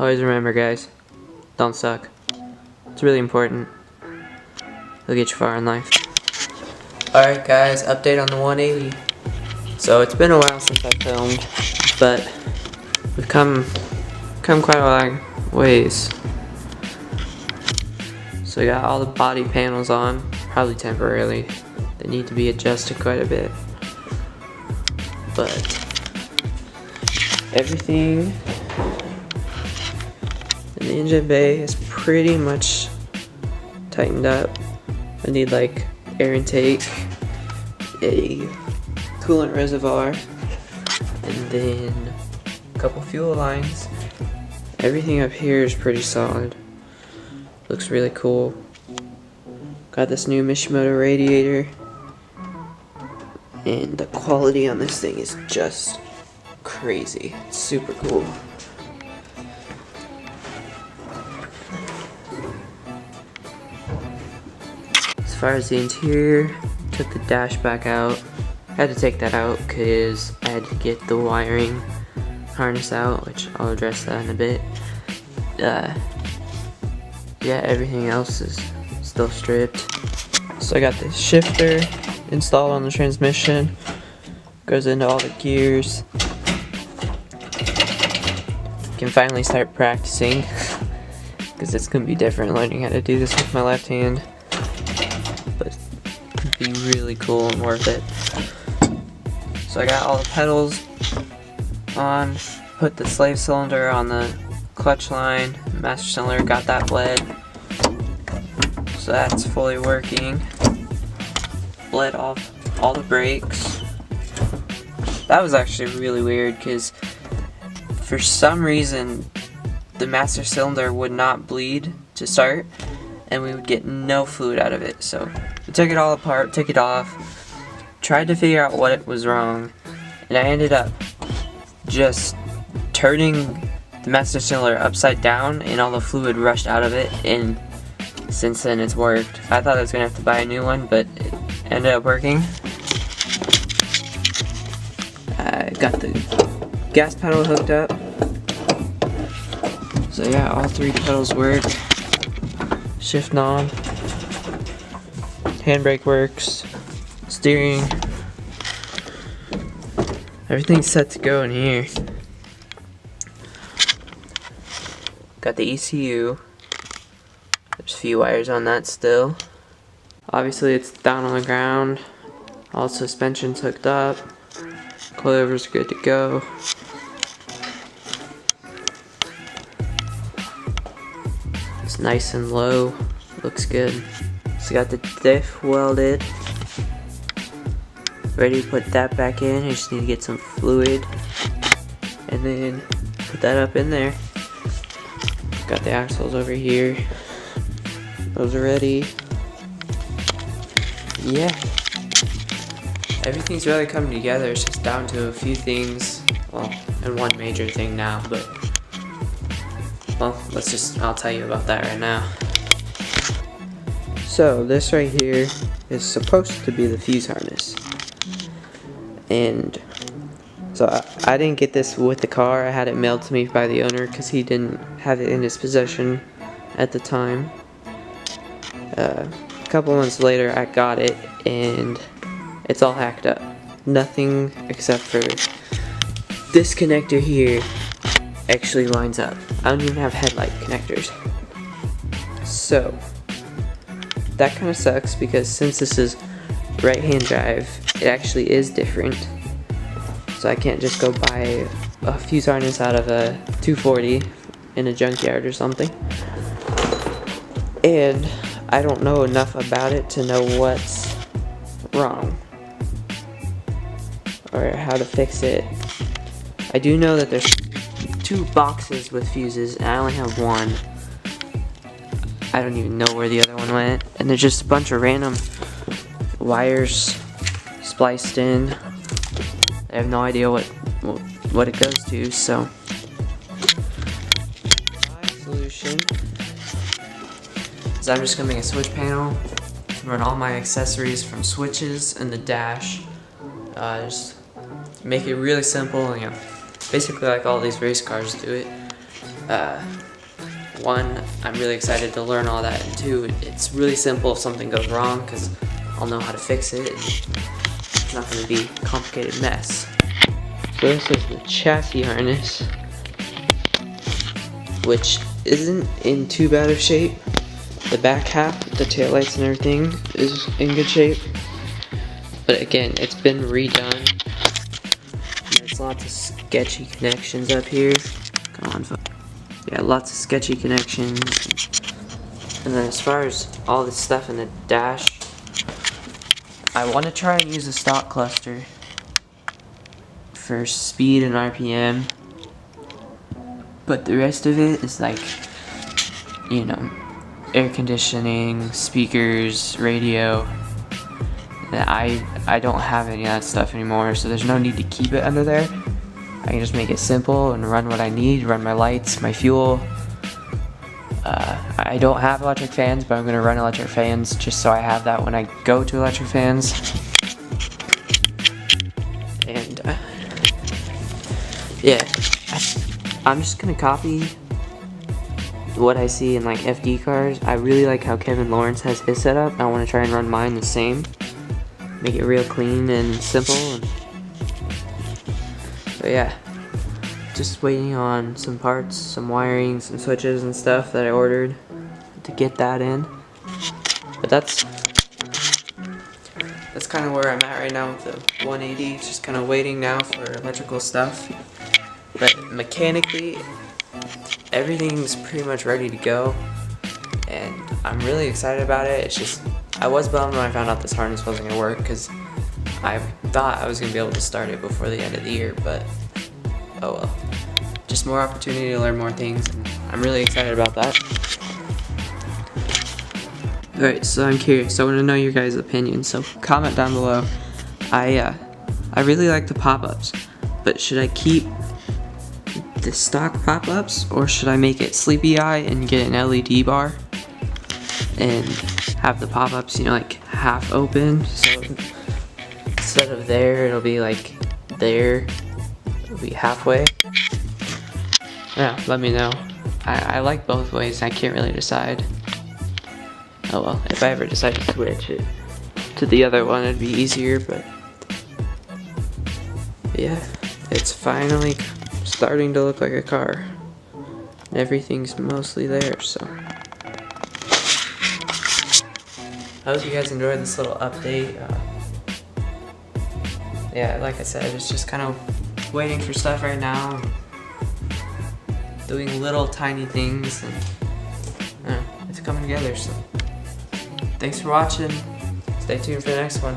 Always remember, guys, don't suck. It's really important. It'll get you far in life. Alright guys, update on the 180. So it's been a while since I filmed, but we've come quite a long ways. So we got all the body panels on, probably temporarily. They need to be adjusted quite a bit. But everything in the engine bay is pretty much tightened up. I need like air intake, a coolant reservoir, and then a couple fuel lines. Everything up here is pretty solid. Looks really cool. Got this new Mishimoto radiator, and the quality on this thing is just crazy. It's super cool. As far as the interior, took the dash back out. I had to take that out because I had to get the wiring harness out, which I'll address that in a bit. Yeah, everything else is still stripped. So I got this shifter installed on the transmission. Goes into all the gears. Can finally start practicing because it's gonna be different learning how to do this with my left hand. But it'd be really cool and worth it. So I got all the pedals on, put the slave cylinder on the clutch line, master cylinder, got that bled. So that's fully working. Bled off all the brakes. That was actually really weird because for some reason the master cylinder would not bleed to start and we would get no fluid out of it. So we took it all apart, took it off, tried to figure out what was wrong, and I ended up just turning the master cylinder upside down and all the fluid rushed out of it, and since then it's worked. I thought I was gonna have to buy a new one, but it ended up working. I got the gas pedal hooked up. So yeah, all three pedals work. Shift knob, handbrake works, steering. Everything's set to go in here. Got the ECU. There's a few wires on that still. Obviously it's down on the ground. All suspension's hooked up. Coilovers are good to go. It's nice and low. Looks good. So got the diff welded. Ready to put that back in. I just need to get some fluid and then put that up in there. Got the axles over here. Those are ready. Yeah. Everything's really coming together. It's just down to a few things. Well, and one major thing now, but well, I'll tell you about that right now. So this right here is supposed to be the fuse harness. And so I didn't get this with the car. I had it mailed to me by the owner because he didn't have it in his possession at the time. A couple months later I got it and it's all hacked up. Nothing except for this connector here actually lines up. I don't even have headlight connectors. So that kind of sucks because since this is right hand drive, it actually is different. So I can't just go buy a fuse harness out of a 240 in a junkyard or something. And I don't know enough about it to know what's wrong or how to fix it. I do know that there's 2 boxes with fuses and I only have one. I don't even know where the other one went, and there's just a bunch of random wires spliced in. I have no idea what it goes to, so my solution is I'm just gonna make a switch panel, run all my accessories from switches and the dash. Just make it really simple, you know, basically like all these race cars do it. One, I'm really excited to learn all that, and two, it's really simple if something goes wrong, because I'll know how to fix it, and it's not going to be a complicated mess. So this is the chassis harness, which isn't in too bad of shape. The back half, the taillights and everything, is in good shape. But again, it's been redone. There's lots of sketchy connections up here. Come on, folks. Yeah, lots of sketchy connections. And then as far as all this stuff in the dash, I want to try and use a stock cluster for speed and RPM. But the rest of it is like, you know, air conditioning, speakers, radio. And I don't have any of that stuff anymore, so there's no need to keep it under there. I can just make it simple and run what I need, run my lights, my fuel. I don't have electric fans, but I'm going to run electric fans just so I have that when I go to electric fans. And yeah, I'm just going to copy what I see in like FD cars. I really like how Kevin Lawrence has his setup. I want to try and run mine the same. Make it real clean and simple. But yeah, just waiting on some parts, some wiring, some switches and stuff that I ordered to get that in. But that's kind of where I'm at right now with the 180. Just kind of waiting now for electrical stuff. But mechanically, everything's pretty much ready to go, and I'm really excited about it. It's just, I was bummed when I found out this harness wasn't going to work, because I thought I was going to be able to start it before the end of the year, but oh well. Just more opportunity to learn more things, and I'm really excited about that. Alright, so I'm curious, so I want to know your guys' opinion, so comment down below. I really like the pop-ups, but should I keep the stock pop-ups, or should I make it sleepy eye and get an LED bar and have the pop-ups, you know, like half open, so instead of there it'll be like there, it'll be halfway. Yeah, let me know. I like both ways. I can't really decide. Oh well, if I ever decide to switch it to the other one, it'd be easier, but yeah, it's finally starting to look like a car. Everything's mostly there, so I hope you guys enjoyed this little update. Yeah, like I said, it's just kind of waiting for stuff right now, doing little tiny things, and it's coming together. So thanks for watching. Stay tuned for the next one.